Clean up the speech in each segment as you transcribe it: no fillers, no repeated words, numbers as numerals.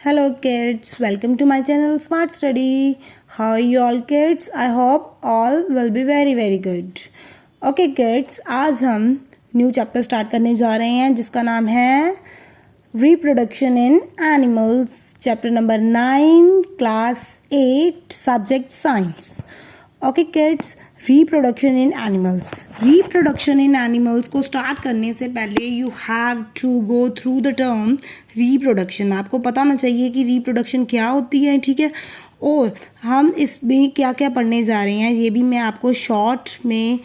Hello kids, welcome to my channel Smart Study. How are you all kids? I hope all will be very good. Okay kids, आज हम new chapter start करने जा रहे हैं जिसका नाम है reproduction in animals, chapter number 9, class 8, subject science. Okay kids, reproduction in animals. Reproduction in animals को स्टार्ट करने से पहले you have to go through the term reproduction. आपको पता होना चाहिए कि रिप्रोडक्शन क्या होती है, ठीक है. और हम इसमें क्या क्या पढ़ने जा रहे हैं ये भी मैं आपको शॉर्ट में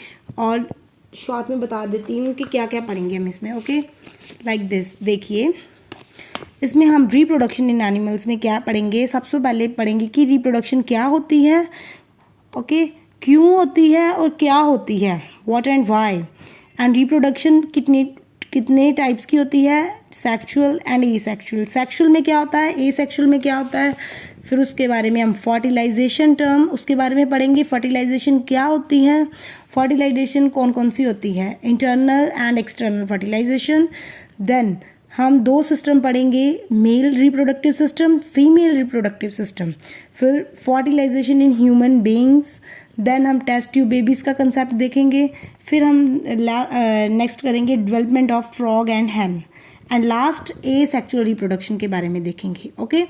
बता देती हूँ कि क्या क्या पढ़ेंगे हम इसमें. Okay, like this. देखिए, इसमें हम रिप्रोडक्शन इन एनिमल्स में क्या पढ़ेंगे. सबसे पहले पढ़ेंगे कि रिप्रोडक्शन क्या होती है, ओके, क्यों होती है और क्या होती है, what and why. And reproduction कितने टाइप्स की होती है, सेक्सुअल एंड एसेक्सुअल. सेक्सुअल में क्या होता है, एसेक्सुअल में क्या होता है. फिर उसके बारे में हम फर्टिलाइजेशन टर्म उसके बारे में पढ़ेंगे. फर्टिलाइजेशन क्या होती है, फर्टिलाइजेशन कौन कौन सी होती है, internal and external fertilization. Then हम दो सिस्टम पढ़ेंगे, male reproductive system, female reproductive system. फिर fertilization in human beings. Then हम टेस्ट ट्यूब बेबीज़ का कंसेप्ट देखेंगे. फिर हम नेक्स्ट करेंगे development of frog and hen. And last asexual reproduction के बारे में देखेंगे. ओके,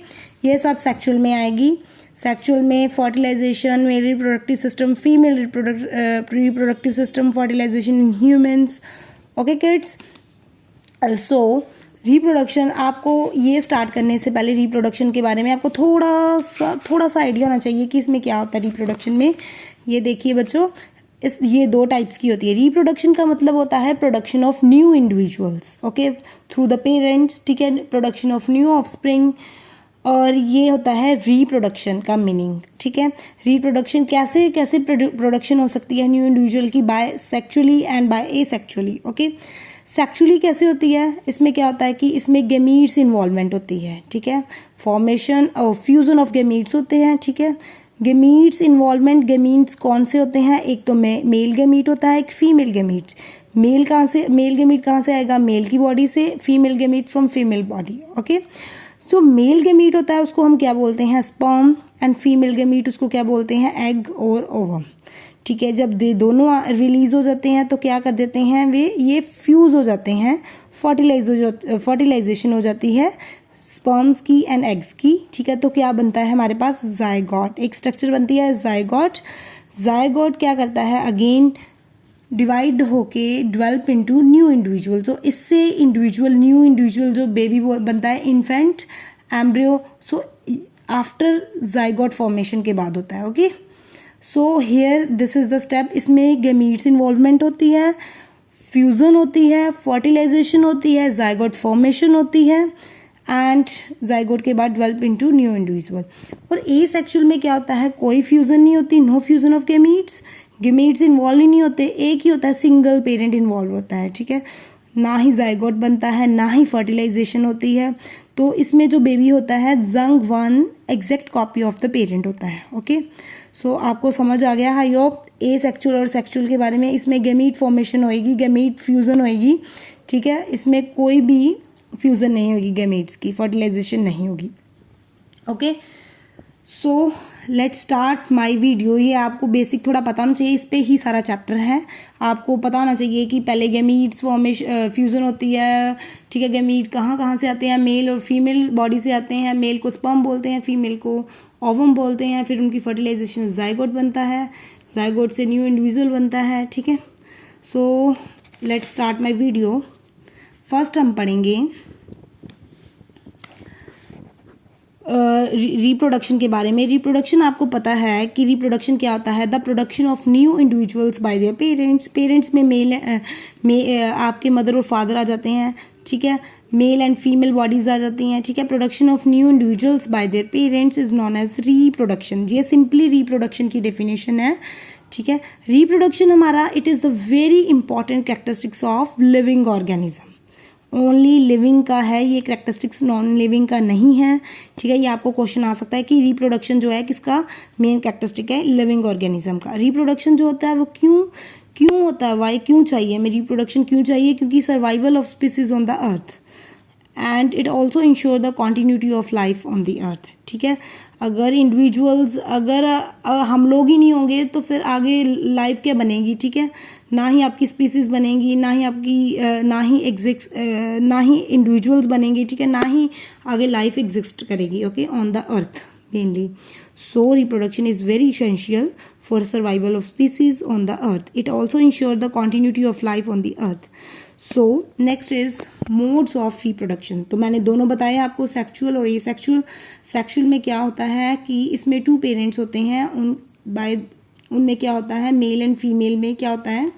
ये सब सेक्सुअल में आएगी. सेक्सुअल में fertilisation, male reproductive system, female reproductive system, fertilisation in humans. Okay kids, so reproduction, आपको ये स्टार्ट करने से पहले रिप्रोडक्शन के बारे में आपको थोड़ा सा आइडिया होना चाहिए कि इसमें क्या होता है रिप्रोडक्शन में. ये देखिए बच्चों, ये दो टाइप्स की होती है. रिप्रोडक्शन का मतलब होता है production of new individuals, okay, through the parents, ठीक है, प्रोडक्शन ऑफ न्यू ऑफस्प्रिंग. और ये होता है रिप्रोडक्शन का मीनिंग, ठीक है. रिप्रोडक्शन कैसे प्रोडक्शन हो सकती है न्यू इंडिविजुअल की, by sexually and by asexually. Okay, sexually कैसे होती है, इसमें क्या होता है कि इसमें गेमीट्स इन्वॉल्वमेंट होती है, ठीक है. फॉर्मेशन और फ्यूजन ऑफ गेमीट्स होते हैं, ठीक है. गेमीट्स इन्वॉल्वमेंट, गेमीट्स कौन से होते हैं, एक तो मेल गेमीट होता है, एक फीमेल गेमीट. मेल गेमीट कहाँ से आएगा, मेल की बॉडी से. Female gamete from female body. Okay, so male gamete होता है उसको हम क्या बोलते हैं, स्पर्म. एंड फीमेल गेमीट उसको क्या बोलते हैं, एग और ओवम, ठीक है. जब दोनों रिलीज हो जाते हैं तो क्या कर देते हैं, ये फ्यूज हो जाते हैं, फर्टिलाइजेशन हो जाती है स्पर्म्स की एंड एग्स की, ठीक है. तो क्या बनता है हमारे पास, जायगोट, एक स्ट्रक्चर बनती है जायगोट. जायगोट क्या करता है, अगेन डिवाइड होके डेवलप इनटू न्यू इंडिविजुअल. तो इससे न्यू इंडिविजुअल जो बेबी बनता है, infant, embryo, so after zygote formation के बाद होता है. Okay, so here this is the step. इसमें गेमीट्स इन्वॉल्वमेंट होती है, फ्यूजन होती है, फर्टिलाइजेशन होती है, जायगोट फॉर्मेशन होती है, एंड जायगोट के बाद डेवलप इनटू न्यू इंडिविजुअल. और एसेक्सुअल में क्या होता है, कोई फ्यूजन नहीं होती, no fusion of gametes involve ही नहीं होते, एक ही होता है, सिंगल पेरेंट इन्वॉल्व होता है, ठीक है. ना ही जायगोट बनता है, ना ही फर्टिलाइजेशन होती है. तो इसमें जो बेबी होता है, जंग one exact copy of the parent होता है. ओके, सो आपको समझ आ गया आई होप एसेक्सुअल और सेक्सुअल के बारे में. इसमें गेमीट फॉर्मेशन होएगी, गेमीट फ्यूजन होएगी, ठीक है. इसमें कोई भी फ्यूजन नहीं होगी गेमीट्स की, फर्टिलाइजेशन नहीं होगी. Okay, so let's start my video. ये आपको बेसिक थोड़ा पता होना चाहिए, इस पे ही सारा चैप्टर है. आपको पता होना चाहिए कि पहले गेमीट्स फॉर्मेशन फ्यूजन होती है, ठीक है. गेमीट कहाँ से आते हैं, मेल और फीमेल बॉडी से आते हैं. मेल को स्पर्म बोलते हैं, फीमेल को ओवम बोलते हैं. फिर उनकी फर्टिलाइजेशन जायगोट बनता है, जायगोट से न्यू इंडिविजुअल बनता है, ठीक है. So let's start my video. First हम पढ़ेंगे रिप्रोडक्शन के बारे में. रिप्रोडक्शन आपको पता है कि रिप्रोडक्शन क्या होता है, the production of new individuals by their parents में आपके मदर और फादर आ जाते हैं, ठीक है. मेल एंड फीमेल बॉडीज आ जाती हैं, ठीक है. Production of new individuals by their parents is non as reproduction. ये सिंपली रिप्रोडक्शन की डेफिनेशन है, ठीक है. रिप्रोडक्शन हमारा, it is the very important characteristics of living organism. Only living का है ये कैरेक्टरिस्टिक्स, नॉन लिविंग का नहीं है, ठीक है. ये आपको क्वेश्चन आ सकता है कि रिप्रोडक्शन जो है किसका मेन कैरेक्टरिस्टिक है, लिविंग ऑर्गेनिज्म का. रिप्रोडक्शन जो होता है वो क्यों होता है, वाई, क्यों चाहिए हमें रिप्रोडक्शन, क्यों चाहिए, क्योंकि survival of species on the earth. And it also ensure the continuity of life on the earth. ठीक है, अगर इंडिविजुअल्स अगर हम लोग ही नहीं होंगे तो फिर आगे लाइफ क्या बनेगी। ठीक है, ना ही आपकी स्पीसीज बनेगी, ना ही आपकी ना ही इंडिविजुअल्स बनेंगे। ठीक है, ना ही आगे लाइफ एग्जिस्ट करेगी okay on the earth mainly. So reproduction is very essential for survival of species on the earth. It also ensures the continuity of life on the earth. So next is modes of reproduction. तो मैंने दोनों बताया आपको, sexual और asexual. Sexual में क्या होता है कि इसमें 2 पेरेंट्स होते हैं, उनमें क्या होता है, मेल एंड फीमेल में क्या होता है।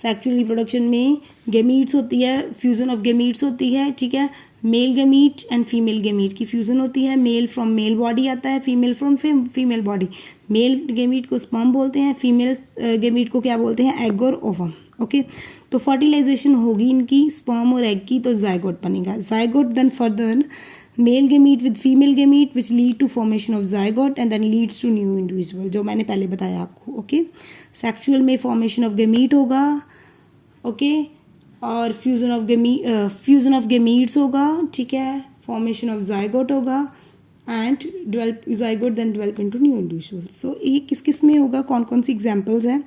सेक्सुअल रिप्रोडक्शन में गेमीट्स होती है, फ्यूजन ऑफ गेमीट्स होती है। ठीक है, male gamete and female gamete की फ्यूजन होती है। मेल फ्रॉम मेल बॉडी आता है, female from female body. Male gamete को स्पर्म बोलते हैं, फीमेल गेमीट को क्या बोलते हैं, एग और ओवम। ओके, तो फर्टिलाइजेशन होगी इनकी स्पर्म और एग की, तो जाइगोट बनेगा। Zygote then further male gamete with female gamete which lead to formation of zygote and then leads to new individual, जो मैंने पहले बताया आपको। ओके, सेक्सुअल में फॉर्मेशन ऑफ गेमीट होगा ओके, और फ्यूजन ऑफ गेमीट्स होगा। ठीक है, फॉर्मेशन ऑफ जाइगोट होगा and develop zygote then develop into new individuals. So ये किस किस में होगा, कौन कौन सी एग्जांपल्स हैं।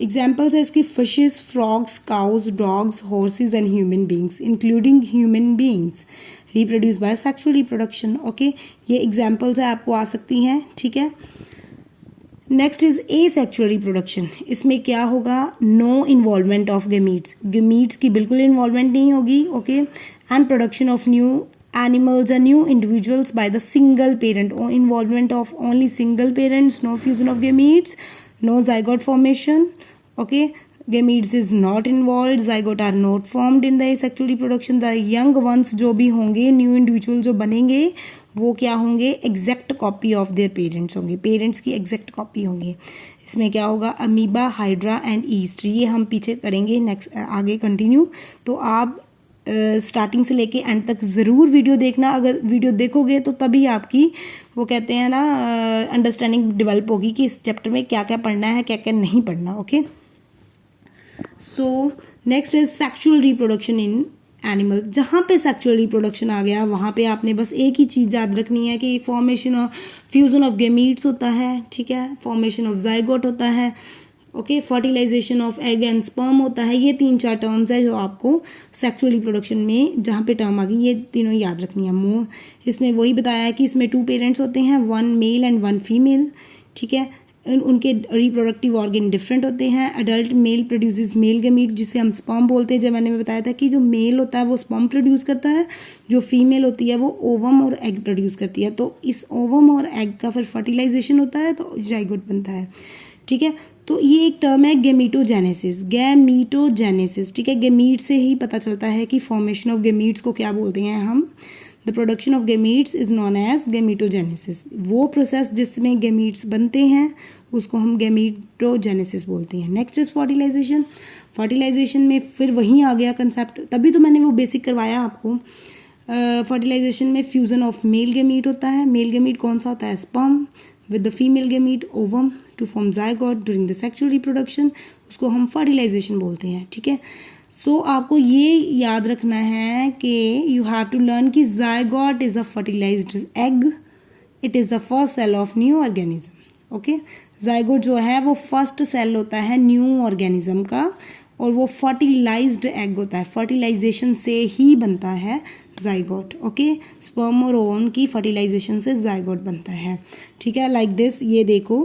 एग्जाम्पल्स है इसकी fishes, frogs, cows, dogs, horses and human beings including human beings reproduce by sexual reproduction. Okay, ये एग्जाम्पल्स है, आपको आ सकती हैं। ठीक है, नेक्स्ट इज एसेक्सुअल रिप्रोडक्शन। इसमें क्या होगा, no involvement of gametes, gametes की बिल्कुल इन्वॉल्वमेंट नहीं होगी। Okay, and production of new animals and new individuals by the single parent, or involvement of only single parents, no fusion of gametes, no zygote formation. Okay, gametes is not involved, zygote are not formed in the asexual reproduction. The young ones जो भी होंगे, new individual जो बनेंगे, वो क्या होंगे, exact copy of their parents होंगे, parents की एग्जैक्ट कॉपी होंगे। इसमें क्या होगा, अमीबा, हाइड्रा एंड ईस्ट, ये हम पीछे करेंगे नेक्स्ट आगे कंटिन्यू। तो आप स्टार्टिंग से लेके एंड तक ज़रूर वीडियो देखना। अगर वीडियो देखोगे तो तभी आपकी वो कहते हैं ना अंडरस्टैंडिंग डेवलप होगी कि इस चैप्टर में क्या क्या पढ़ना है, क्या क्या नहीं पढ़ना। Okay, so next is sexual reproduction in animal. जहाँ पे सेक्सुअल रिप्रोडक्शन आ गया वहाँ पे आपने बस एक ही चीज़ याद रखनी है कि formation of fusion of gametes होता है। ठीक है, फॉर्मेशन ऑफ जाइगोट होता है। Okay, fertilisation of egg and sperm होता है। ये 3-4 टर्म्स है जो आपको सेक्सुअल रिप्रोडक्शन में जहाँ पे टर्म आ गई ये तीनों याद रखनी है। इसमें वही बताया है कि इसमें 2 पेरेंट्स होते हैं, 1 मेल एंड 1 फीमेल। ठीक है, उनके रिप्रोडक्टिव ऑर्गन डिफरेंट होते हैं। Adult mail produces male gamete, जिसे हम स्पर्म बोलते हैं। जब मैंने बताया था कि जो मेल होता है वो स्पर्म प्रोड्यूस करता है, जो फीमेल होती है वो ओवम और एग प्रोड्यूस करती है। तो इस ओवम और एग का फिर फर्टिलाइजेशन होता है तो जाइगोट बनता है। ठीक है, तो ये एक टर्म है गेमीटोजेनेसिस, गैमीटोजेनेसिस। ठीक है, गेमीट से ही पता चलता है कि फॉर्मेशन ऑफ गेमीट्स को क्या बोलते हैं हम। The production of gametes is known as gametogenesis. वो प्रोसेस जिसमें गेमीट्स बनते हैं उसको हम गेमीटोजेनेसिस बोलते हैं। Next is fertilisation. फर्टिलाइजेशन में फिर वहीं आ गया कंसेप्ट, तभी तो मैंने वो बेसिक करवाया आपको। फर्टिलाइजेशन में फ्यूजन ऑफ मेल गेमीट होता है। मेल गेमीट कौन सा होता है, sperm, with the female gamete ovum to form zygote during the sexual reproduction, उसको हम fertilization बोलते हैं। ठीक है, सो आपको ये याद रखना है कि you have to learn कि zygote is a fertilized egg, it is the first cell of new organism. Okay, zygote जो है वो फर्स्ट सेल होता है न्यू ऑर्गेनिज्म का, और वो फर्टिलाइज्ड एग होता है। फर्टिलाइजेशन से ही बनता है जाइगोट। ओके, स्पर्म और ओवम की फर्टिलाइजेशन से जाइगोट बनता है। ठीक है, लाइक दिस, ये देखो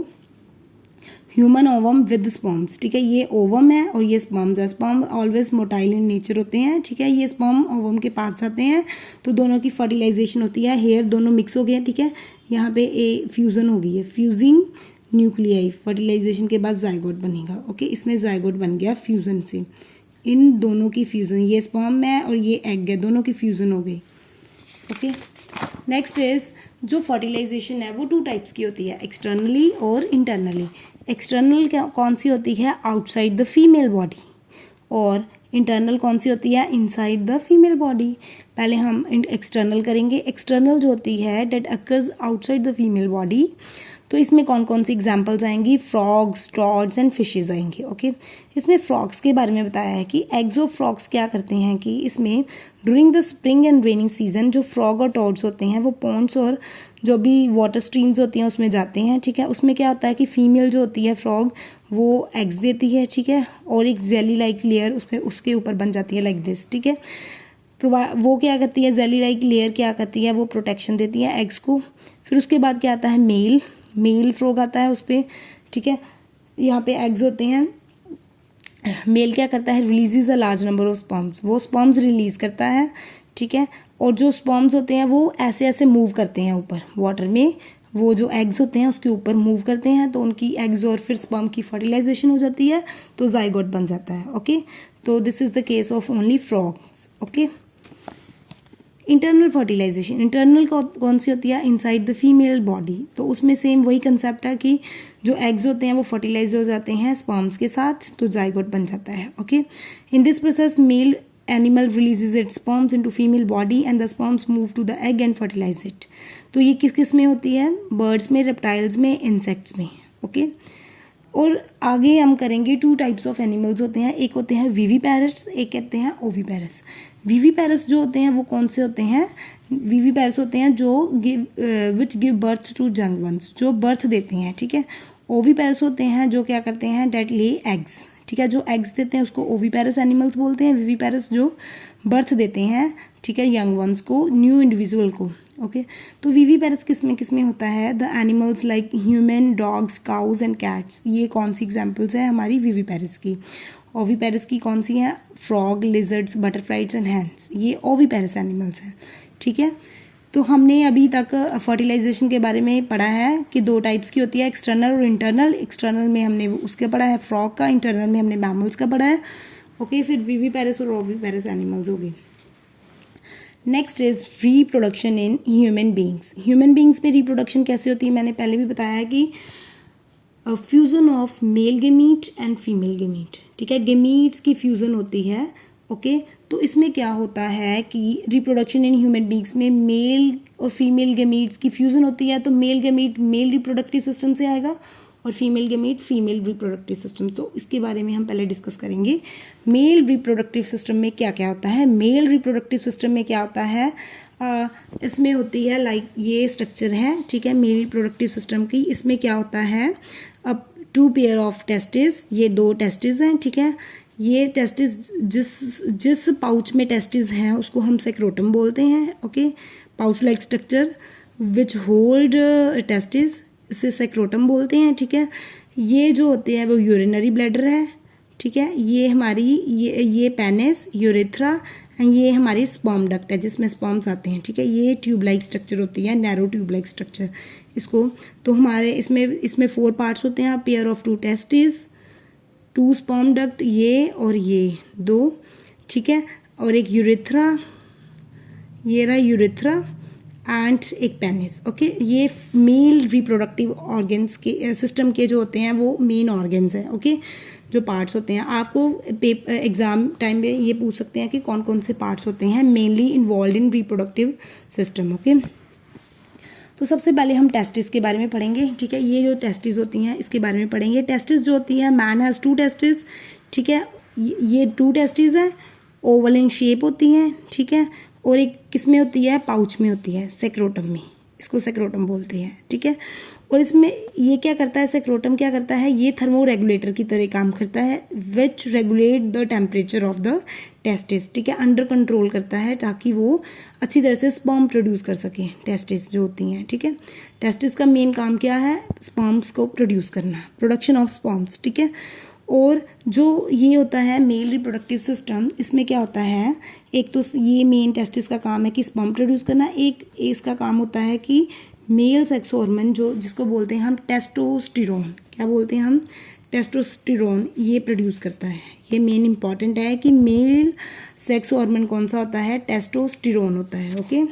ह्यूमन ओवम विद स्पर्म्स। ठीक है, ये ओवम है और ये स्पर्म्स है। Sperm always motile in nature होते हैं। ठीक है, ये स्पर्म ओवम के पास जाते हैं तो दोनों की फर्टिलाइजेशन होती है। हेयर दोनों मिक्स हो गए। ठीक है, यहाँ पे ए फ्यूजन हो गई है, फ्यूजिंग न्यूक्लियाई। फर्टिलाइजेशन के बाद जाइगोट बनेगा। ओके, इसमें जाइगोट बन गया फ्यूजन से, इन दोनों की फ्यूजन, ये स्पर्म है और ये एग है, दोनों की फ्यूजन हो गई। ओके, नेक्स्ट इज जो फर्टिलाइजेशन है वो 2 टाइप्स की होती है, एक्सटर्नली और इंटरनली। एक्सटर्नल कौन सी होती है, आउटसाइड द फीमेल बॉडी, और इंटरनल कौन सी होती है? Inside the female body. पहले हम एक्सटर्नल करेंगे। एक्सटर्नल जो होती है date occurs outside the female body, तो इसमें कौन कौन सी एग्जांपल्स आएंगी? फ्रॉग्स, टॉड्स एंड फिशेज आएंगे। ओके, इसमें फ्रॉग्स के बारे में बताया है कि एग्स ऑफ फ्रॉग्स क्या करते हैं कि इसमें during the spring and raining season जो फ्रॉग और टॉड्स होते हैं वो पॉन्ड्स और जो भी वाटर स्ट्रीम्स होती हैं उसमें जाते हैं। ठीक है, उसमें क्या होता है कि फीमेल जो होती है फ्रॉग वो एग्स देती है। ठीक है, और एक जेली लाइक लेयर उसमें उसके ऊपर बन जाती है लाइक दिस। ठीक है, वो क्या करती है? जेली लाइक लेयर क्या करती है? वो प्रोटेक्शन देती है एग्स को। फिर उसके बाद क्या आता है? मेल फ्रॉग आता है उस पर। ठीक है, यहाँ पे एग्स होते हैं। मेल क्या करता है? Releases a large number of sperms, वो स्पर्म्स रिलीज करता है। ठीक है, और जो स्पर्म्स होते हैं वो ऐसे ऐसे मूव करते हैं ऊपर वाटर में, वो जो एग्स होते हैं उसके ऊपर मूव करते हैं, तो उनकी एग्स और फिर स्पर्म की फर्टिलाइजेशन हो जाती है, तो जाइगोट बन जाता है। ओके, तो this is the case of only frogs. Okay, internal fertilisation, internal कौन सी होती है? इनसाइड द फीमेल बॉडी, तो उसमें सेम वही कंसेप्ट है कि जो एग्स होते हैं वो फर्टिलाइज हो जाते हैं स्पर्म्स के साथ, तो जाइगोट बन जाता है। Okay, in this process male animal releases its sperms into female body and the sperms move to the egg and fertilise it. तो ये किस किस में होती है? बर्ड्स में, रेप्टाइल्स में, इंसेक्ट्स में। ओके, और आगे हम करेंगे 2 टाइप्स ऑफ एनिमल्स होते हैं, एक होते हैं विवीपैरस, एक कहते हैं ओवीपैरस। विवीपैरस जो होते हैं वो कौन से होते हैं? विवीपैरस होते हैं जो which give birth to young ones, जो बर्थ देते हैं। ठीक है, ओवीपैरस होते हैं जो क्या करते हैं? Date lay eggs. ठीक है, जो एग्स देते हैं उसको ओवीपैरस एनिमल्स बोलते हैं। विवीपैरस जो बर्थ देते हैं, ठीक है, यंग वंस को, न्यू इंडिविजुअल को। ओके, तो विवीपैरस किस में होता है? The animals like human, dogs, cause and cats. ये कौन सी एग्जांपल्स है हमारी विवीपैरस की? ओवीपैरस की कौन सी हैं? Frog, lizards, butterflies and hens, ये ओवीपैरस एनिमल्स हैं। ठीक है, तो हमने अभी तक फर्टिलाइजेशन के बारे में पढ़ा है कि 2 टाइप्स की होती है, एक्सटर्नल और इंटरनल। एक्सटर्नल में हमने उसके पढ़ा है फ्रॉग का, इंटरनल में हमने मैमल्स का पढ़ा है। ओके, फिर विवीपैरस और ओवीपैरस एनिमल्स हो गए। Next is reproduction in human beings. Human beings में रिप्रोडक्शन कैसे होती है? मैंने पहले भी बताया है कि fusion of male gamete and female gamete. ठीक है, गेमीट्स की फ्यूजन होती है। ओके, तो इसमें क्या होता है कि रिप्रोडक्शन इन ह्यूमन बींग्स में मेल और फीमेल गेमीट्स की फ्यूजन होती है, तो male gamete mail reproductive system से आएगा और female gamete female reproductive system. तो इसके बारे में हम पहले डिस्कस करेंगे। मेल रिप्रोडक्टिव सिस्टम में क्या क्या होता है? मेल रिप्रोडक्टिव सिस्टम में क्या होता है? इसमें होती है लाइक ये स्ट्रक्चर है। ठीक है, मेल रिप्रोडक्टिव सिस्टम की, इसमें क्या होता है? अब 2 पेयर ऑफ टेस्टिस, ये 2 टेस्टिस हैं। ठीक है, ये टेस्टिस जिस पाउच में टेस्टिस हैं उसको हम सेक्रोटम बोलते हैं। Okay, pouch like structure which hold testis, इसे सेक्रोटम बोलते हैं। ठीक है, ये जो होते हैं वो यूरिनरी ब्लैडर है। ठीक है, ये हमारी ये पेनिस, यूरेथ्रा, ये हमारी स्पर्म डक्ट है जिसमें स्पर्म्स आते हैं। ठीक है, ये ट्यूब लाइक स्ट्रक्चर होती है, नैरो ट्यूब लाइक स्ट्रक्चर इसको। तो हमारे इसमें 4 पार्ट्स होते हैं, pair of 2 testis, 2 sperm duct, ये और ये 2। ठीक है, और एक यूरेथ्रा, ये रहा यूरेथ्रा एंड एक पेनिस। ओके, ये मेल रिप्रोडक्टिव ऑर्गन्स के सिस्टम के जो होते हैं वो मेन ऑर्गन्स हैं। ओके, जो पार्ट्स होते हैं, आपको एग्जाम टाइम में ये पूछ सकते हैं कि कौन कौन से पार्ट्स होते हैं mainly involve in reproductive system. Okay, तो सबसे पहले हम टेस्टिस के बारे में पढ़ेंगे। ठीक है, ये जो टेस्टिस होती हैं इसके बारे में पढ़ेंगे। टेस्टिस जो होती है, मैन हैज़ 2 टेस्टिस। ठीक है, ये 2 टेस्टिस हैं, ओवल इन शेप होती हैं। ठीक है, और एक किस में होती है? पाउच में होती है, सेक्रोटम में, इसको सेक्रोटम बोलते हैं। ठीक है, और इसमें ये क्या करता है? सेक्रोटम क्या करता है? ये थर्मो रेगुलेटर की तरह काम करता है, विच regulate the temperature of the testis. ठीक है, अंडर कंट्रोल करता है ताकि वो अच्छी तरह से स्पर्म प्रोड्यूस कर सके, टेस्टिस जो होती हैं। ठीक है, टेस्टिस का मेन काम क्या है? स्पर्म्स को प्रोड्यूस करना, प्रोडक्शन ऑफ स्पर्म्स। ठीक है, और जो ये होता है मेल रिप्रोडक्टिव सिस्टम, इसमें क्या होता है? एक तो ये मेन टेस्टिस का काम है कि स्पर्म प्रोड्यूस करना, एक इसका काम होता है कि मेल सेक्स हार्मोन जो जिसको बोलते हैं हम टेस्टोस्टेरोन, क्या बोलते हैं हम? टेस्टोस्टेरोन, ये प्रोड्यूस करता है। ये मेन इंपॉर्टेंट है कि मेल सेक्स हार्मोन कौन सा होता है? टेस्टोस्टेरोन होता है। ओके,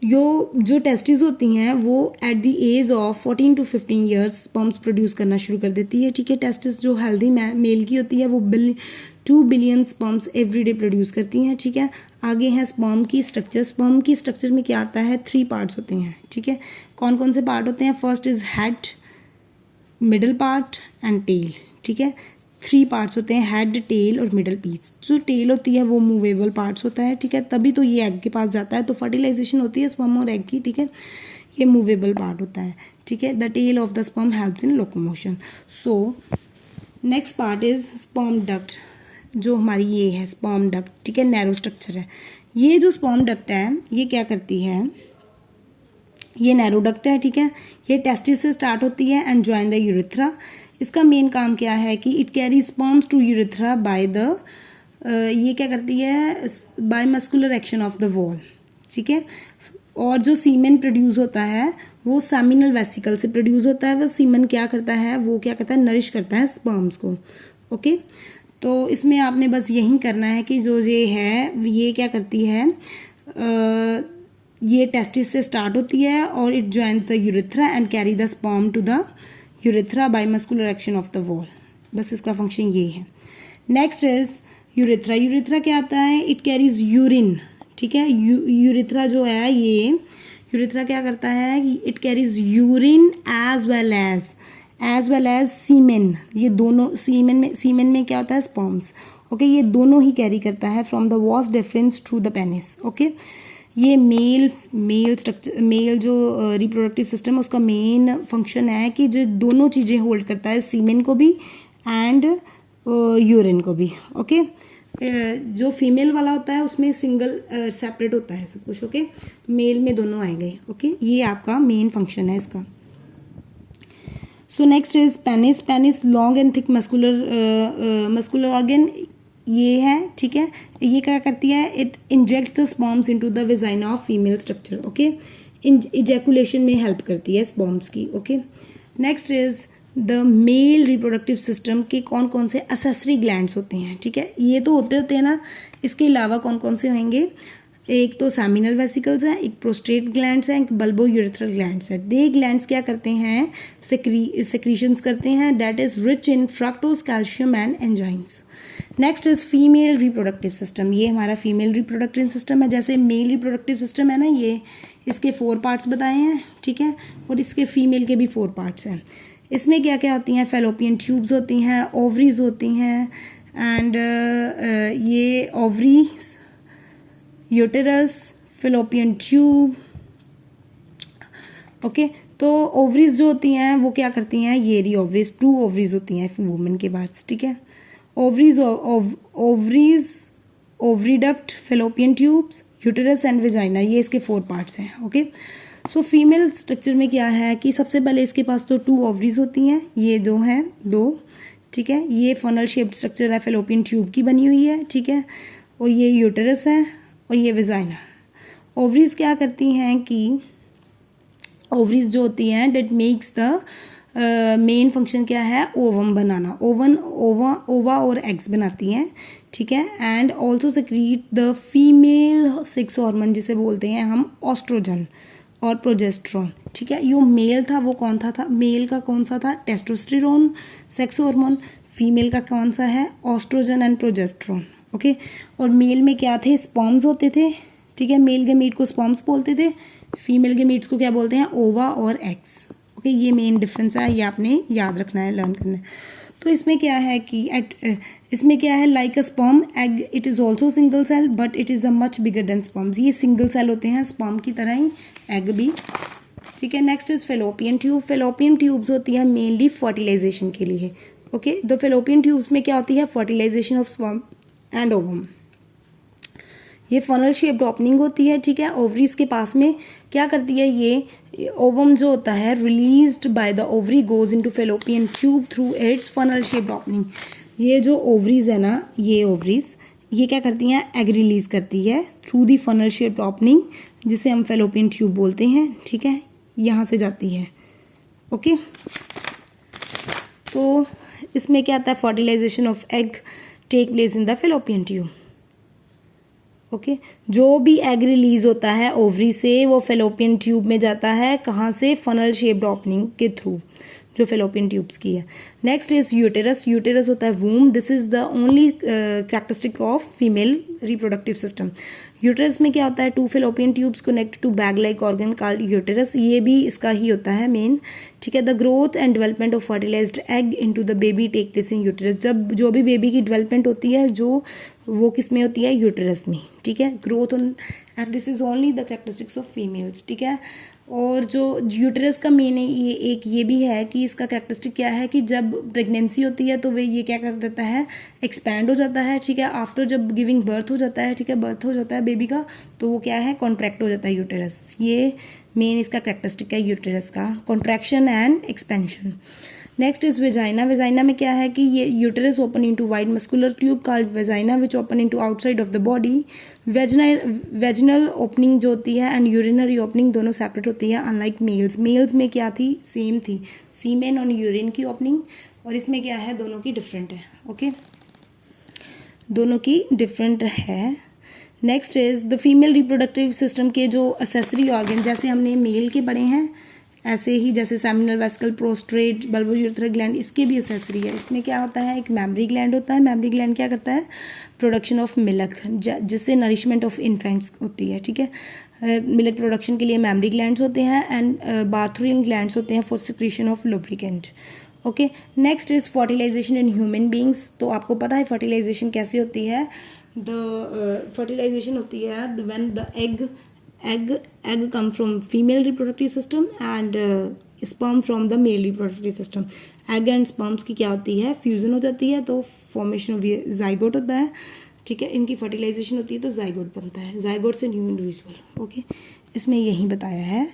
जो टेस्टिस होती हैं वो at the age of 14 to 15 years sperms produce करना शुरू कर देती है। ठीक है, टेस्टिस जो हेल्दी मेल की होती है वो 2 billion sperms every day produce करती हैं, ठीक है। आगे है स्पर्म की स्ट्रक्चर। स्पर्म की स्ट्रक्चर में क्या आता है, 3 पार्ट्स होते हैं, ठीक है। कौन कौन से पार्ट होते हैं, first is head, middle part and tail, ठीक है। 3 पार्ट्स होते हैं, हेड, टेल और मिडल पीस। जो टेल होती है वो मूवेबल पार्ट्स होता है, ठीक है, तभी तो ये एग के पास जाता है, तो फर्टिलाइजेशन होती है स्पर्म और एग की, ठीक है। ये मूवेबल पार्ट होता है, ठीक है। The tail of the sperm helps in locomotion. So next part is sperm duct, जो हमारी ये है स्पर्म डक्ट, ठीक है, नैरो स्ट्रक्चर है। ये जो स्पर्म डक्ट है ये क्या करती है, ये नैरो डक्ट है, ठीक है। ये टेस्टिस से स्टार्ट होती है एंड ज्वाइन द यूरेथ्रा। इसका मेन काम क्या है कि it carry sperms to urethra by the ये क्या करती है, by muscular action of the wall, ठीक है। और जो सीमेन प्रोड्यूस होता है वो सेमिनल वेसिकल से प्रोड्यूस होता है। वो सीमेन क्या करता है, वो क्या करता है, नरिश करता है स्पर्म्स को, ओके। तो इसमें आपने बस यही करना है कि जो ये है ये क्या करती है, ये टेस्टिस से स्टार्ट होती है और it joins the urethra and carry the sperm to the urethra by muscular action of the wall. बस इसका फंक्शन ये है। Next is urethra. यूरेथ्रा क्या आता है, इट कैरीज यूरिन, ठीक है। यूरेथ्रा जो है ये यूरेथ्रा क्या करता है, it carries urine as well as semen. ये दोनों सीमेन में क्या होता है, स्पर्म्स, ओके। ये दोनों ही कैरी करता है from the was difference through the penis, okay. ये मेल स्ट्रक्चर, मेल जो रिप्रोडक्टिव सिस्टम है उसका मेन फंक्शन है कि जो दोनों चीज़ें होल्ड करता है, सीमेन को भी एंड यूरिन को भी, ओके। जो फीमेल वाला होता है उसमें सिंगल सेपरेट होता है सब कुछ, ओके। मेल में दोनों आएंगे, ओके। ये आपका मेन फंक्शन है इसका। So next is penis. Penis long and thick muscular organ ये है, ठीक है। ये क्या करती है, it inject the sperms into the vagina of female structure, okay. Ejaculation में हेल्प करती है स्पर्म्स की, okay. Next is the mail reproductive system के कौन कौन से असेसरी ग्लैंड्स होते हैं, ठीक है। ये तो होते हैं ना, इसके अलावा कौन कौन से होंगे, एक तो सेमिनल वेसिकल्स हैं, एक प्रोस्टेट ग्लैंड्स हैं, एक बल्बो यूरेथ्रल ग्लैंड्स हैं। दे ग्लैंड्स क्या करते हैं, सेक्रीशंस करते हैं that is rich in fructose, calcium and enzymes. Next is female reproductive system. ये हमारा फीमेल रिप्रोडक्टिव सिस्टम है, जैसे मेल रिप्रोडक्टिव सिस्टम है ना, ये इसके 4 पार्ट्स बताए हैं, ठीक है, और इसके फीमेल के भी 4 पार्ट्स हैं। इसमें क्या क्या होती हैं, फैलोपियन ट्यूब्स होती हैं, ओवरीज होती हैं एंड ये ovaries, uterus, fallopian tube, okay. तो ओवरीज जो होती हैं वो क्या करती हैं, ये रही ओवरीज, 2 ओवरीज होती हैं वुमेन के पास, ठीक है। Ovaries, oviduct, fallopian tubes, uterus and vagina, ये इसके 4 पार्ट्स हैं, ओके। सो फीमेल स्ट्रक्चर में क्या है कि सबसे पहले इसके पास तो 2 ओवरीज होती हैं, ये 2 हैं, 2, ठीक है। ये फनल शेप्ड स्ट्रक्चर है, फैलोपियन ट्यूब की बनी हुई है, ठीक है। और ये यूटेरस है और ये वेजाइना। ओवरीज क्या करती हैं कि ओवरीज जो होती हैं that makes the main function क्या है, ओवम बनाना, ओवा और एग्स बनाती हैं, ठीक है। And also secrete the female sex hormone जिसे बोलते हैं हम ऑस्ट्रोजन और प्रोजेस्ट्रॉन, ठीक है। यो मेल था वो कौन था मेल का कौन सा था, टेस्टोस्टेरोन सेक्स हार्मोन। फीमेल का कौन सा है, ऑस्ट्रोजन एंड प्रोजेस्ट्रॉन, ओके। और मेल में क्या थे, स्पर्म्स होते थे, ठीक है। मेल के मीट को स्पर्म्स बोलते थे, फीमेल के मीट्स को क्या बोलते हैं, ओवा और एग्स, ओके। ये मेन डिफरेंस है, ये आपने याद रखना है, लर्न करना है। तो इसमें क्या है कि इसमें क्या है, like a sperm egg it is also single cell but it is a much bigger than sperms. ये सिंगल सेल होते हैं स्पर्म की तरह ही, एग भी, ठीक है। Next is fallopian tube. Fallopian tubes होती है मेनली फर्टिलाइजेशन के लिए, ओके। द फैलोपियन ट्यूब्स में क्या होती है, fertilisation of sperm and ovum. ये फनल शेप्ड ओपनिंग होती है, ठीक है। ओवरीज के पास में क्या करती है, ये ओवम जो होता है released by the ovary goes into fallopian tube through it's funnel shaped opening. ये जो ओवरीज है ना, ये ओवरीज ये क्या करती हैं, एग रिलीज करती है through the funnel shaped opening जिसे हम फैलोपियन ट्यूब बोलते हैं, ठीक है। यहाँ से जाती है, ओके। तो इसमें क्या आता है, fertilisation of egg take place in the fallopian tube, okay. जो भी एग रिलीज होता है ओवरी से वो फैलोपियन ट्यूब में जाता है, कहाँ से, फनल शेप्ड ओपनिंग के थ्रू। जो फेलोपियन ट्यूब्स की है। Next is uterus. यूटेरस होता है womb. This is the only characteristic of female reproductive system. Uterus में क्या होता है, two fallopian tubes connect to bag like organ called uterus, ये भी इसका ही होता है मेन, ठीक है। The growth and development of fertilized egg into the baby take place in uterus. जब जो भी बेबी की डेवलपमेंट होती है जो वो किस में होती है, यूटेरस में, ठीक है। Growth and this is only the characteristics of females, ठीक है। और जो यूटेरस का मेन ये एक ये भी है कि इसका कैरेक्टरिस्टिक क्या है कि जब प्रेगनेंसी होती है तो वे ये क्या कर देता है, एक्सपैंड हो जाता है, ठीक है। आफ्टर जब गिविंग बर्थ हो जाता है, ठीक है, बर्थ हो जाता है बेबी का, तो वो क्या है, कॉन्ट्रैक्ट हो जाता है यूटेरस। ये मेन इसका कैरेक्टरिस्टिक है यूटेरस का, contraction and expansion. Next is vagina. Vagina में क्या है कि ये uterus open into wide muscular tube called vagina which open into outside of the body. Vaginal opening जो होती है एंड यूरिनरी ओपनिंग दोनों सेपरेट होती है, अनलाइक मेल्स। मेल्स में क्या थी, सेम थी, सीमेन और यूरिन की ओपनिंग, और इसमें क्या है, दोनों की डिफरेंट है, ओके, दोनों की डिफरेंट है। Next is the female reproductive system के जो असेसरी ऑर्गन, जैसे हमने मेल के पढ़े हैं ऐसे ही, जैसे seminal vesicle, prostate, bulbourethral gland, इसके भी एसेसरी है। इसमें क्या होता है, एक मेमरी ग्लैंड होता है। मेमरी ग्लैंड क्या करता है, प्रोडक्शन ऑफ मिल्क, जिससे नरिशमेंट ऑफ इन्फेंट्स होती है, ठीक है। मिल्क प्रोडक्शन के लिए मेमरी ग्लैंड्स होते हैं एंड बार्थरूइन ग्लैंड्स होते हैं for secretion of lubricant, okay. Next is fertilisation in human beings. तो आपको पता है फर्टिलाइजेशन कैसे होती है, द फर्टिलाइजेशन होती है when the egg come from female reproductive system and sperm from the male reproductive system. egg and sperms की क्या होती है, फ्यूजन हो जाती है तो फॉर्मेशन ऑफ जाइगोट होता है, ठीक है। इनकी फर्टिलाइजेशन होती है तो जाइगोट बनता है, जाइगोट से न्यू इंडिविजुअल, ओके। इसमें यही बताया है,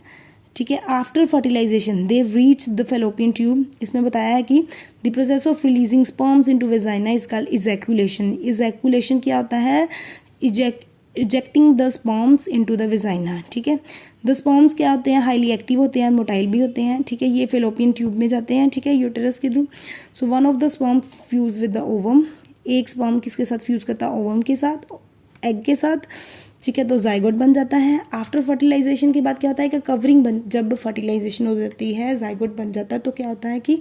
ठीक है। After fertilisation they reach the fallopian tube. इसमें बताया है कि the process of releasing sperms into vagina is called ejaculation. Ejaculation क्या होता है, ejecting the sperms into the vagina, ठीक है। द स्पर्म्स क्या होते हैं, हाईली एक्टिव होते हैं, मोटाइल भी होते हैं, ठीक है। ये फेलोपियन ट्यूब में जाते हैं, ठीक है, यूटेरस के through. So one of the sperm fuse with the ovum. एक स्पर्म किसके साथ फ्यूज करता है, ओवम के साथ, एग के साथ, ठीक है, तो जाइगोट बन जाता है। आफ्टर फर्टिलाइजेशन के बाद क्या होता है कि कवरिंग जब फर्टिलाइजेशन हो जाती है, जाइगोट बन जाता है, तो क्या होता है कि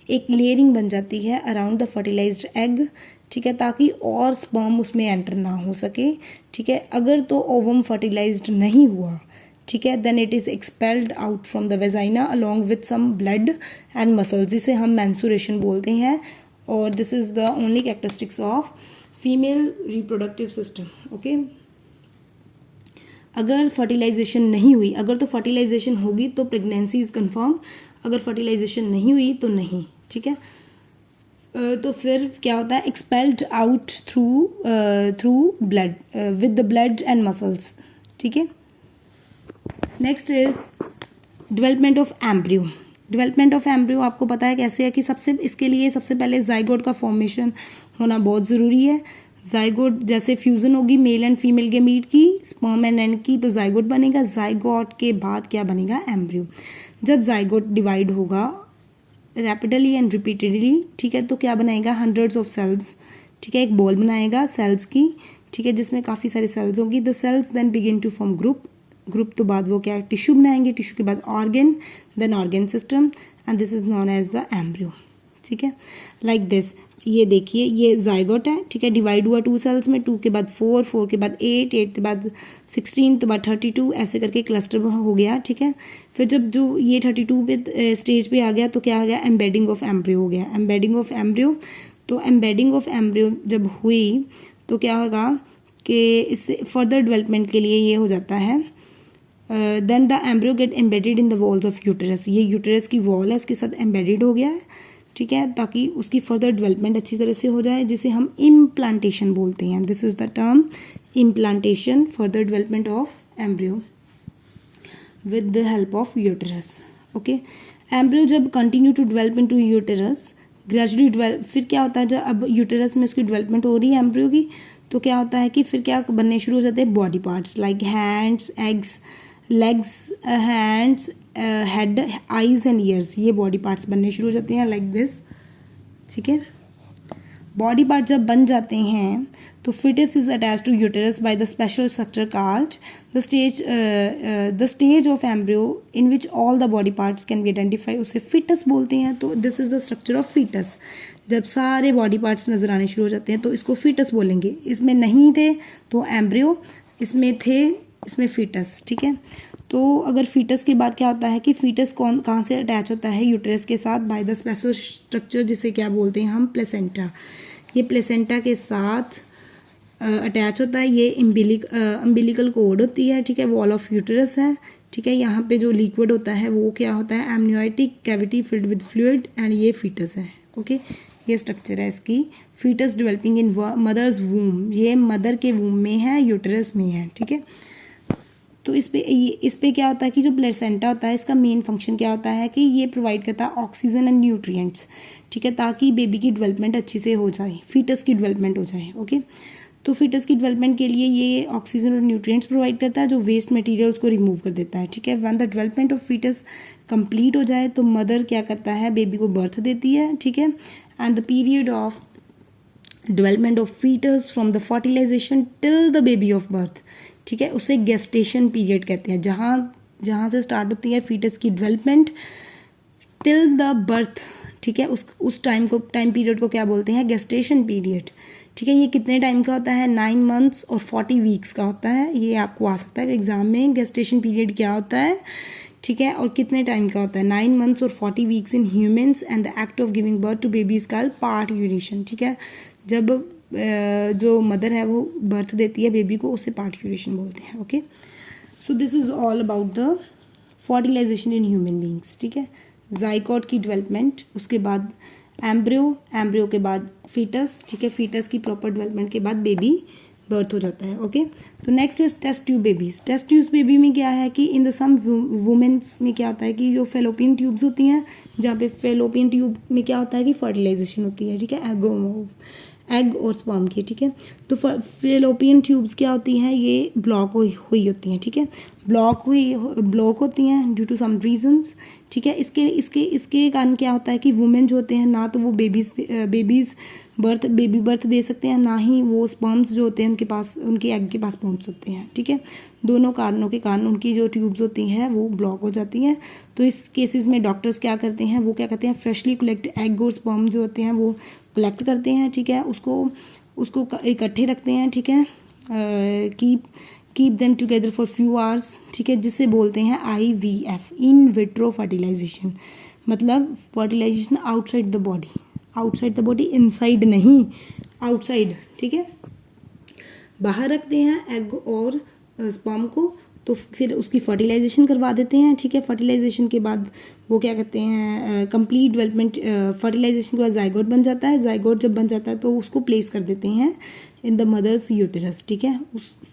एक लेयरिंग बन जाती है अराउंड द फर्टिलाइज्ड एग, ठीक है, ताकि और स्पर्म उसमें एंटर ना हो सके, ठीक है। अगर तो ओवम फर्टिलाइज्ड नहीं हुआ, ठीक है, then it is expelled out from the vagina along with some blood and muscles, जिसे हम मैंसुरेशन बोलते हैं। और this is the only characteristics of female reproductive system, okay. अगर फर्टिलाइजेशन नहीं हुई, अगर तो फर्टिलाइजेशन होगी तो प्रेगनेंसी इज़ कन्फर्म, अगर फर्टिलाइजेशन नहीं हुई तो नहीं, ठीक है। तो फिर क्या होता है, expelled out through blood with the blood and muscles, ठीक है। Next is development of embryo. Development of embryo आपको पता है कैसे है कि इसके लिए सबसे पहले जाइगोट का फॉर्मेशन होना बहुत ज़रूरी है। जाइगोट जैसे फ्यूज़न होगी मेल एंड फीमेल गैमीट की, स्पर्म एंड एग की, तो जाइगोट बनेगा। जाइगोट के बाद क्या बनेगा, एम्ब्रियो। जब जाइगोट डिवाइड होगा रैपिडली एंड रिपीटेडली, ठीक है, तो क्या बनाएगा, हंड्रेड्स ऑफ सेल्स, ठीक है, एक बॉल बनाएगा सेल्स की, ठीक है, जिसमें काफ़ी सारी सेल्स होंगी। The cells then begin to form group तो बाद वो क्या है, टिश्यू बनाएंगे, टिश्यू के बाद organ, then organ system, and this is known as the embryo, ठीक है, लाइक दिस। ये देखिए, ये जाइगोट है, ठीक है, डिवाइड हुआ 2 सेल्स में, 2 के बाद 4, 4 के बाद 8, 8 के बाद 16, तो बाद 32, ऐसे करके क्लस्टर हो गया, ठीक है। फिर जब जो ये 32 पे स्टेज पे आ गया तो क्या आ गया, एम्बेडिंग ऑफ एम्ब्रियो हो गया, एम्बेडिंग ऑफ एम्ब्रियो। तो एम्बेडिंग ऑफ एम्ब्रियो जब हुई तो क्या होगा कि इससे फर्दर डेवलपमेंट के लिए ये हो जाता है, then the embryo get embedded in the walls of uterus. ये यूटेरस की वॉल है उसके साथ एम्बेडेड हो गया है, ठीक है, ताकि उसकी फर्दर डेवलपमेंट अच्छी तरह से हो जाए, जिसे हम इम्प्लांटेशन बोलते हैं। This is the term implantation, further development of embryo with the help of uterus, okay. Embryo जब continue to develop into uterus gradually develop, फिर क्या होता है जब अब यूटेरस में उसकी डेवलपमेंट हो रही है एम्ब्रियो की, तो क्या होता है कि फिर क्या बनने शुरू हो जाते हैं, body parts like hands, eggs, legs, hands, head, eyes and years, ये बॉडी पार्ट्स बनने शुरू हो जाते हैं लाइक दिस, ठीक है। बॉडी पार्ट जब बन जाते हैं तो foetus is attach to uterus by the special structure called the stage of embryo in which all the body parts can be identify, उसे फिटस बोलते हैं। तो this is the structure of foetus. जब सारे बॉडी पार्ट्स नजर आने शुरू हो जाते हैं तो इसको फिटस बोलेंगे। इसमें नहीं थे तो एम्ब्रियो, इसमें थे इसमें फिटस, ठीक है। तो अगर फीटस के बाद क्या होता है कि फीटस कहाँ से अटैच होता है यूट्रस के साथ, बाय द स्पेशल स्ट्रक्चर जिसे क्या बोलते हैं हम, प्लेसेंटा। ये प्लेसेंटा के साथ अटैच होता है। ये अम्बिलिकल कोड होती है, ठीक है, वॉल ऑफ यूट्रस है, ठीक है। यहाँ पे जो लिक्विड होता है वो क्या होता है, amniotic cavity filled with fluid, and ये फीटस है। ओके, ये स्ट्रक्चर है इसकी। Foetus developing in mothers womb, ये मदर के वूम में है, यूट्रस में है, ठीक है। तो इस पे क्या होता है कि जो प्लेसेंटा होता है इसका मेन फंक्शन क्या होता है कि ये प्रोवाइड करता है ऑक्सीजन एंड न्यूट्रिएंट्स, ठीक है, ताकि बेबी की डेवलपमेंट अच्छी से हो जाए, फीटस की डेवलपमेंट हो जाए। ओके, तो फीटस की डेवलपमेंट के लिए ये ऑक्सीजन और न्यूट्रिएंट्स प्रोवाइड करता है, जो वेस्ट मटेरियल उसको रिमूव कर देता है, ठीक है। When the development of foetus complete हो जाए तो मदर क्या करता है, बेबी को बर्थ देती है, ठीक है। And the period of development of foetus from the fertilisation till the baby of birth, ठीक है, उसे गेस्टेशन पीरियड कहते हैं। जहाँ से स्टार्ट होती है फीटस की डेवलपमेंट टिल द बर्थ, ठीक है, उस टाइम पीरियड को क्या बोलते हैं, गेस्टेशन पीरियड, ठीक है। ये कितने टाइम का होता है, 9 मंथ्स और 40 वीक्स का होता है। ये आपको आ सकता है एग्जाम में, गेस्टेशन पीरियड क्या होता है, ठीक है, और कितने टाइम का होता है, 9 मंथ्स और 40 weeks in humans, and the act of giving birth to baby is called parturition, ठीक है। जब जो मदर है वो बर्थ देती है बेबी को, उसे पार्ट्यूरेशन बोलते हैं। Okay, so this is all about the fertilisation in human beings, ठीक है। जाइगोट की डेवलपमेंट, उसके बाद एम्ब्रियो के बाद फीटस, ठीक है, फीटस की प्रॉपर डेवलपमेंट के बाद बेबी बर्थ हो जाता है। ओके, तो next is test tube babies. Test tube baby में क्या है कि इन द सम वुमेन्स में क्या होता है कि जो फेलोपियन ट्यूब्स होती हैं, जहाँ पे फेलोपियन ट्यूब में क्या होता है कि फर्टिलाइजेशन होती है, ठीक है, एग और स्पर्म की, ठीक है। तो फेलोपियन ट्यूब्स क्या होती हैं, ये ब्लॉक हुई होती हैं, ठीक है, ब्लॉक होती हैं ड्यू टू सम रीजंस, ठीक है। इसके कारण क्या होता है कि वुमेन जो होते हैं ना तो वो बेबी बर्थ दे सकते हैं, ना ही वो स्पर्म्स जो होते हैं उनके एग के पास पहुंच सकते हैं, ठीक है। दोनों कारणों के कारण उनकी जो ट्यूब्स होती हैं वो ब्लॉक हो जाती हैं। तो इस केसेस में डॉक्टर्स क्या करते हैं, फ्रेशली कलेक्ट एग और स्पर्म जो होते हैं वो कलेक्ट करते हैं, ठीक है, उसको इकट्ठे रखते हैं, ठीक है, keep them together for few hours, ठीक है, जिसे बोलते हैं IVF, इन विट्रो फर्टिलाइजेशन। मतलब fertilization outside the body, inside नहीं, आउटसाइड, ठीक है। बाहर रखते हैं एग और स्पर्म को, तो फिर उसकी फर्टिलाइजेशन करवा देते हैं, ठीक है। फर्टिलाइजेशन के बाद वो क्या कहते हैं, कंप्लीट डेवलपमेंट, फर्टिलाइजेशन के बाद जाइगोट बन जाता है। जाइगोट जब बन जाता है तो उसको प्लेस कर देते हैं इन द मदर्स यूटेरस, ठीक है।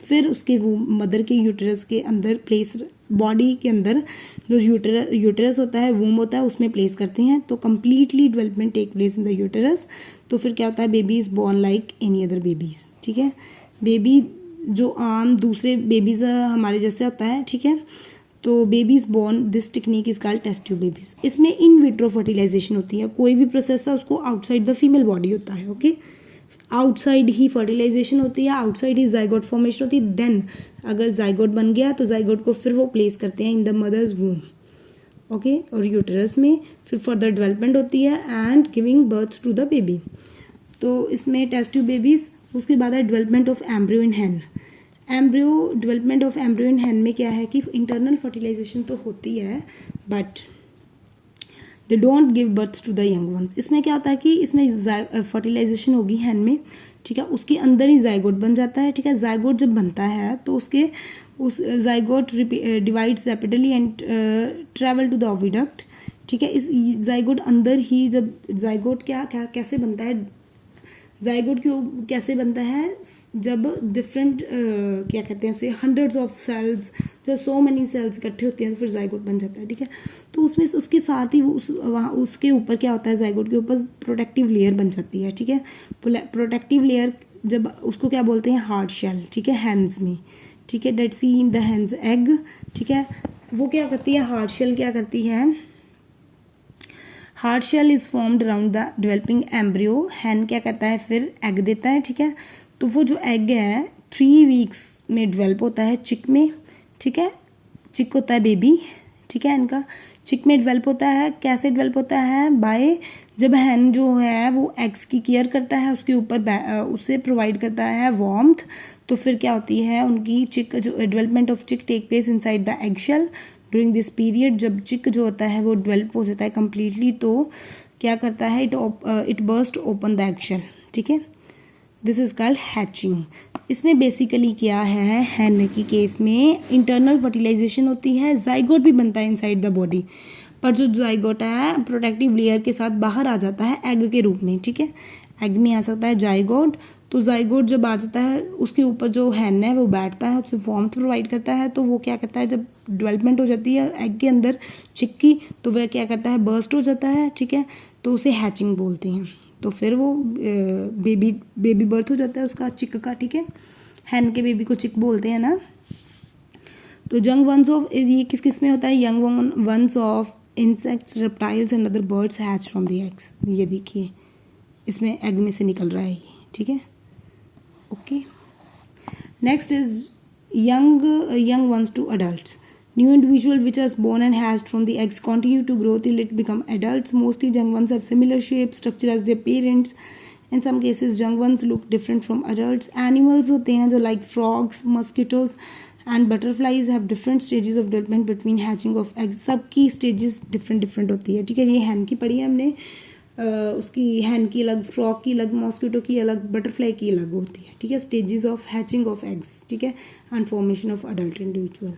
फिर उसके वो मदर के यूटेरस के अंदर प्लेस, बॉडी के अंदर जो यूटेरस होता है, वूम होता है, उसमें प्लेस करते हैं। तो completely development take place in the uterus. तो फिर क्या होता है, baby is born like any other babies, ठीक है। बेबी जो आम दूसरे बेबीज़ हमारे जैसे होता है, ठीक है। तो babies born, this technique is called test tube babies. इसमें इन विट्रो फर्टिलाइजेशन होती है, कोई भी प्रोसेस है उसको आउटसाइड द फीमेल बॉडी होता है, ओके। आउटसाइड ही फर्टिलाइजेशन होती है, आउटसाइड ही जाइगोट फॉर्मेशन होती है। देन अगर जाइगोट बन गया तो जाइगोट को फिर वो प्लेस करते हैं in the mother's womb, okay, और यूटेरस में फिर फर्दर डेवलपमेंट होती है and giving birth to the baby. तो इसमें टेस्ट ट्यूब बेबीज। उसके बाद है development of embryo in hen. Development of embryo in hen में क्या है कि इंटरनल फर्टिलाइजेशन तो होती है but they don't give birth to the young ones. इसमें क्या होता है कि इसमें फर्टिलाइजेशन होगी हैन में, ठीक है, उसके अंदर ही जाइगोट बन जाता है, ठीक है। जाइगोट जब बनता है तो उस zygote divides rapidly and travel to the oviduct, ठीक है। इस जाइगोट अंदर ही, जब जाइगोट कैसे बनता है, जाइगोट क्यों कैसे बनता है, जब डिफरेंट क्या कहते हैं उसे, हंड्रेड्स ऑफ सेल्स, जो सो मेनी सेल्स इकट्ठे होते हैं तो फिर जाइगोट बन जाता है, ठीक है। तो उसमें उसके साथ ही वहाँ उसके ऊपर क्या होता है, जाइगोट के ऊपर प्रोटेक्टिव लेयर बन जाती है, ठीक है। प्रोटेक्टिव लेयर जब उसको क्या बोलते हैं, हार्ड शेल, ठीक है, हैंड्स में, ठीक है, date see in the hen's egg, ठीक है। वो क्या करती है, हार्ड शेल क्या करती है, hard shell is formed around the developing embryo. Hen क्या करता है, फिर एग देता है, ठीक है। तो वो जो एग है 3 वीक्स में डेवलप होता है चिक में, ठीक है। चिक होता है बेबी, ठीक है। इनका चिक में डेवलप होता है। कैसे डेवलप होता है, बाय जब हैन जो है वो एग्स की केयर करता है, उसके ऊपर उसे प्रोवाइड करता है वार्मथ, तो फिर क्या होती है उनकी चिक जो development of chick take place inside the egg shell during this period. जब चिक जो होता है वो डेवलप हो जाता है कम्प्लीटली, तो क्या करता है, it burst open the egg shell, ठीक है। This is called hatching. इसमें बेसिकली क्या है, हैन की केस में इंटरनल फर्टिलाइजेशन होती है, जाइगोट भी बनता है इनसाइड द बॉडी, पर जो जाइगोट है प्रोटेक्टिव लेयर के साथ बाहर आ जाता है एग के रूप में, ठीक है। एग में आ सकता है जाइगोट, तो जाइगोट जब आ जाता है उसके ऊपर जो हैन है वो बैठता है, उससे वार्मथ प्रोवाइड करता है, तो वो क्या करता है, जब डेवलपमेंट हो जाती है एग के अंदर चिक की, तो वह क्या करता है, बर्स्ट हो जाता है, ठीक है। तो उसे हैचिंग बोलते हैं। तो फिर वो बेबी बर्थ हो जाता है उसका चिक का, ठीक है। हैन के बेबी को चिक बोलते हैं ना। तो यंग वंस ऑफ ये किस किस में होता है, young ones of insects, reptiles and other birds hatch from the eggs. ये देखिए इसमें एग में से निकल रहा है ये, ठीक है। Okay, next is young ones to adults. New individual which is born and hatched from the eggs continue to grow till it become adults. Mostly young ones have similar shape, structure as their parents. In some cases young ones look different from adults. Animals होते हैं जो like frogs, mosquitoes and butterflies have different stages of development between hatching of eggs. सबकी stages different होती है, ठीक है। ये hen की पढ़ी है हमने, उसकी हैन की अलग, फ्रॉग की अलग, मॉस्किटो की अलग, बटरफ्लाई की अलग होती है, ठीक है। Stages of hatching of eggs, ठीक है, and formation of adult individual.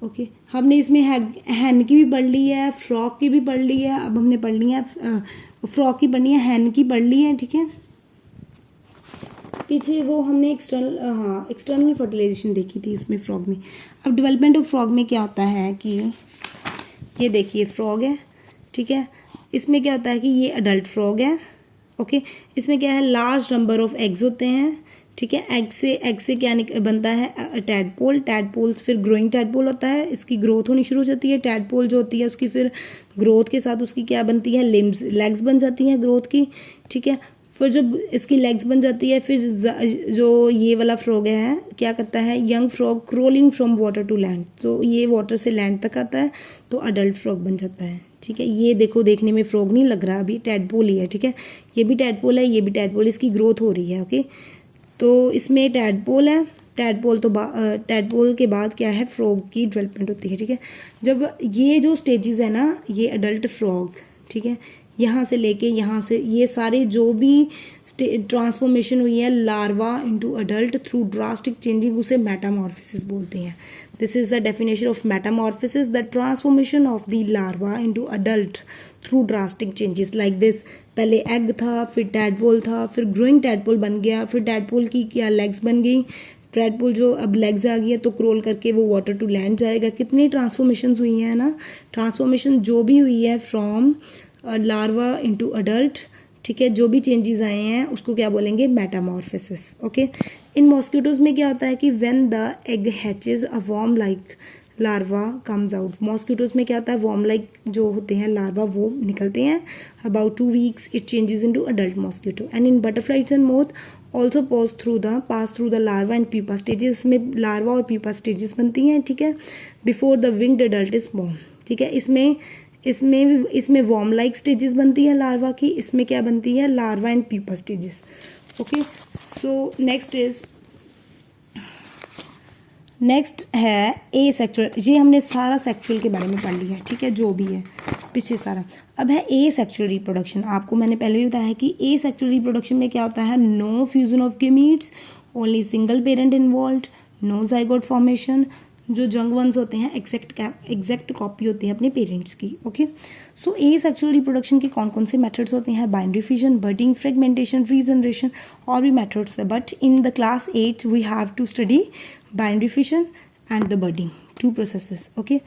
Okay, हमने इसमें हैन की भी पढ़ ली है, फ्रॉग की भी पढ़ ली है, अब हमने पढ़ ली है फ्रॉग की पढ़नी है, हैन की पढ़ ली है, ठीक है। पीछे वो हमने एक्सटर्नल फर्टिलाइजेशन देखी थी उसमें फ्रॉग में। अब डेवलपमेंट ऑफ फ्रॉग में क्या होता है कि ये देखिए फ्रॉग है, ठीक है। इसमें क्या होता है कि ये अडल्ट फ्रॉग है, ओके। इसमें क्या है, लार्ज नंबर ऑफ एग्स होते हैं, ठीक है। एग से क्या बनता है, टैडपोल। टैडपोल फिर ग्रोइंग टैडपोल होता है, इसकी ग्रोथ होनी शुरू हो जाती है। टैडपोल जो होती है उसकी फिर ग्रोथ के साथ उसकी क्या बनती है, लेग्स बन जाती हैं ग्रोथ की, ठीक है। फिर जब इसकी लेग्स बन जाती है, फिर जो ये वाला फ्रॉग है क्या करता है, young frog crawling from water to land, तो ये वाटर से लैंड तक आता है, तो अडल्ट फ्रॉग बन जाता है, ठीक है। ये देखो देखने में फ्रॉग नहीं लग रहा, अभी टैडपोल ही है, ठीक है। ये भी टैडपोल है, ये भी टैडपोल, इसकी ग्रोथ हो रही है, ओके। तो इसमें टैडपोल है, टैडपोल के बाद क्या है, फ्रॉग की डेवलपमेंट होती है, ठीक है। जब ये जो स्टेजेस है ना, ये अडल्ट फ्रॉग, ठीक है, यहाँ से लेके यहाँ से ये सारे जो भी ट्रांसफॉर्मेशन हुई है larva into adult through drastic changing, उसे मेटामॉर्फोसिस बोलते हैं। This is the definition of Metamorphosis, the transformation of the larva into adult through drastic changes like this. पहले एग था, फिर टैडपोल था, फिर ग्रोइंग टैडपोल बन गया, फिर टैडपोल की क्या लेग्स बन गई, टैडपोल जो अब लेग्स आ गई है तो क्रोल करके वो वाटर टू लैंड जाएगा। कितनी ट्रांसफॉर्मेशन हुई हैं ना, ट्रांसफॉर्मेशन जो भी हुई है फ्रॉम लार्वा इनटू अडल्ट, ठीक है, जो भी चेंजेस आए हैं उसको क्या बोलेंगे, मेटामॉर्फोसिस, ओके। इन मॉस्किटोज में क्या होता है कि when the egg hatches a worm like larva comes out. Mosquitoes में क्या होता है, वॉर्म लाइक जो होते हैं लार्वा वो निकलते हैं, about 2 weeks it changes into adult mosquito. And in butterflies and moth also pass through the larva and pupa stages, में लार्वा और प्यूपा स्टेजेस बनती हैं, ठीक है, before the winged adult is born, ठीक है। इसमें वॉर्म लाइक स्टेजेस बनती है लार्वा की, इसमें क्या बनती है, larva and pupa stages, okay. So next है ए सेक्चुअल। ये हमने सारा सेक्चुअल के बारे में पढ़ लिया, ठीक है, जो भी है पीछे सारा। अब है ए सेक्चुअल रिप्रोडक्शन। आपको मैंने पहले भी बताया है कि ए सेक्चुअल रिप्रोडक्शन में क्या होता है, no fusion of gametes, only single parent involved, no zygote formation. जो जंग वंस होते हैं एग्जैक्ट कॉपी होती है अपने पेरेंट्स की, okay. So asexual reproduction के कौन कौन से मेथड्स होते हैं, binary fission, budding, fragmentation, regeneration, और भी मेथड्स है, but in the class 8 we have to study binary fission and the budding, 2 processes, okay.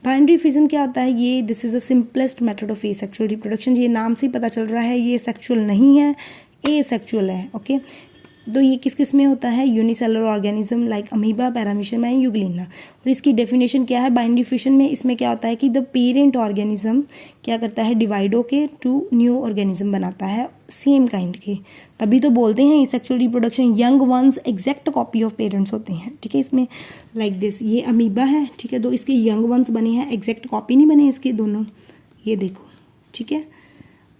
Binary fission क्या होता है, ये this is the simplest method of asexual reproduction. ये नाम से ही पता चल रहा है ये सेक्चुअल नहीं है, ए सेक्चुअल है, ओके। तो ये किस किस में होता है, unicellular organism like amoeba, paramecium and Euglena. और इसकी डेफिनेशन क्या है, बाइनरी फिशन में इसमें क्या होता है कि द पेरेंट ऑर्गेनिज्म क्या करता है, डिवाइड होके 2 न्यू ऑर्गेनिज्म बनाता है सेम काइंड के, तभी तो बोलते हैं sexual reproduction. Young ones exact copy of parents होते हैं, ठीक है। इसमें लाइक दिस, ये अमीबा है, ठीक है, तो इसके यंग वंस बने हैं, एग्जैक्ट कॉपी नहीं बने इसके दोनों, ये देखो, ठीक है।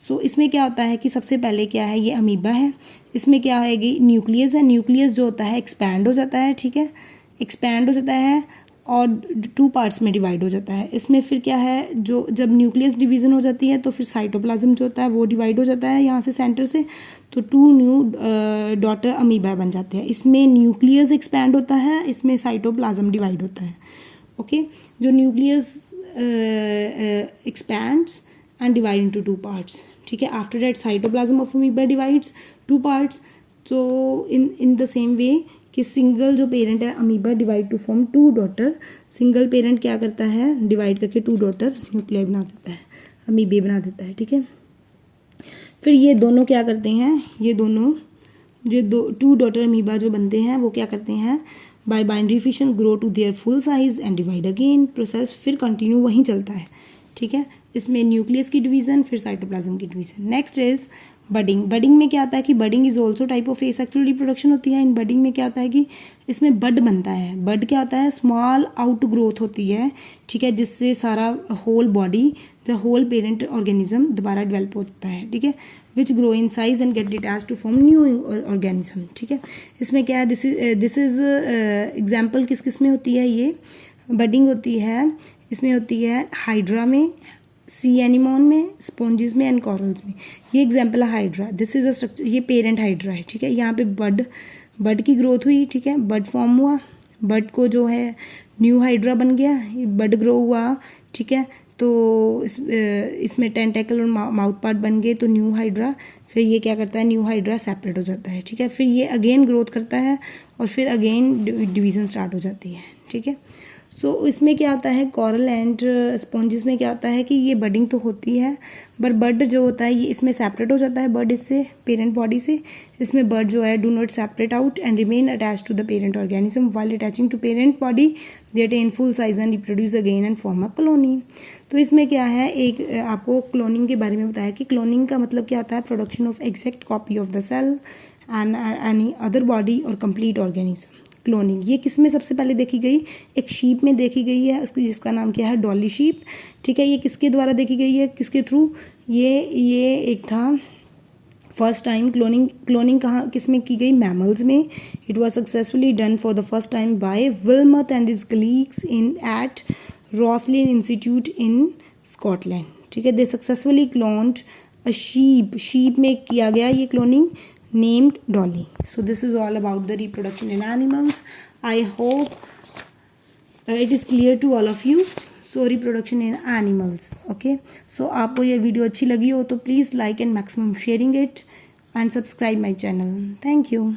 सो इसमें क्या होता है कि सबसे पहले क्या है, ये अमीबा है, इसमें क्या होएगी, न्यूक्लियस है, न्यूक्लियस जो होता है एक्सपैंड हो जाता है, ठीक है, एक्सपैंड हो जाता है और 2 पार्ट्स में डिवाइड हो जाता है। इसमें फिर क्या है, जो जब न्यूक्लियस डिवीज़न हो जाती है तो फिर साइटोप्लाज्म जो होता है वो डिवाइड हो जाता है यहाँ से सेंटर से, तो 2 न्यू डॉटर अमीबा बन जाते हैं। इसमें न्यूक्लियस एक्सपैंड होता है, इसमें साइटोप्लाज्म डिवाइड होता है, ओके। जो nucleus expands and divide into 2 parts, ठीक है। After that cytoplasm of amoeba divides 2 parts. तो इन द सेम वे कि सिंगल जो पेरेंट है amoeba divide two form 2 daughter, single parent क्या करता है, डिवाइड करके 2 डॉटर न्यूक्लियाई बना देता है, अमीबे बना देता है, ठीक है। फिर ये दोनों क्या करते हैं, ये दोनों जो 2 डॉटर अमीबा जो बनते हैं वो क्या करते हैं, by binary fission grow to their full size and divide again. Process फिर कंटिन्यू वहीं चलता है, ठीक है। इसमें न्यूक्लियस की डिवीज़न, फिर साइटोप्लाज्म की division. Next is budding. Budding में क्या आता है कि budding is also type of asexual reproduction होती है। इन बडिंग में क्या होता है कि इसमें बड बनता है। बड क्या होता है, स्मॉल आउट ग्रोथ होती है, ठीक है, जिससे सारा whole body, the whole parent organism दोबारा डेवलप होता है, ठीक है, which grow in size and get detach to form new organism, ठीक है। इसमें क्या है, दिस इज एग्जाम्पल किस किस में होती है, ये बडिंग होती है, इसमें होती है हाइड्रा में, सी एनिमोन में, स्पॉन्जिस में एंड कॉरल्स में। ये एग्जाम्पल है hydra, this is a structure, ये पेरेंट हाइड्रा है, ठीक है। यहाँ पे बड की ग्रोथ हुई, ठीक है, बड फॉर्म हुआ, बड को जो है न्यू हाइड्रा बन गया, बड ग्रो हुआ, ठीक है। तो इसमें टेंटेकल और माउथ पार्ट बन गए, तो न्यू हाइड्रा, फिर ये क्या करता है, न्यू हाइड्रा सेपरेट हो जाता है, ठीक है। फिर ये अगेन ग्रोथ करता है और फिर अगेन डिवीज़न स्टार्ट हो जाती है, ठीक है। सो इसमें क्या होता है, कॉरल एंड स्पॉन्जिस में क्या होता है कि ये बडिंग तो होती है, बट बड जो होता है ये इसमें सेपरेट हो जाता है, बड इससे पेरेंट बॉडी से। इसमें बड जो है do not separate out and remain attach to the parent organism while attaching to parent body they attain full size and reproduce again and form a colony. तो इसमें क्या है, एक आपको क्लोनिंग के बारे में बताया कि क्लोनिंग का मतलब क्या होता है, production of exact copy of the cell and any other body और कंप्लीट ऑर्गेनिज्म। क्लोनिंग ये किस में सबसे पहले देखी गई, एक शीप में देखी गई है, उसकी जिसका नाम क्या है, डॉली शीप, ठीक है। ये किसके द्वारा देखी गई है, किसके थ्रू, ये एक था फर्स्ट टाइम क्लोनिंग कहाँ किस में की गई, मैमल्स में। It was successfully done for the first time by Wilmut and his colleagues in at Roslin Institute in Scotland, ठीक है। They successfully cloned a sheep में किया गया ये cloning, named Dolly. So this is all about the reproduction in animals. I hope it is clear to all of you. So reproduction in animals, okay. So आपको ये video अच्छी लगी हो तो please like and maximum sharing it and subscribe my channel. Thank you.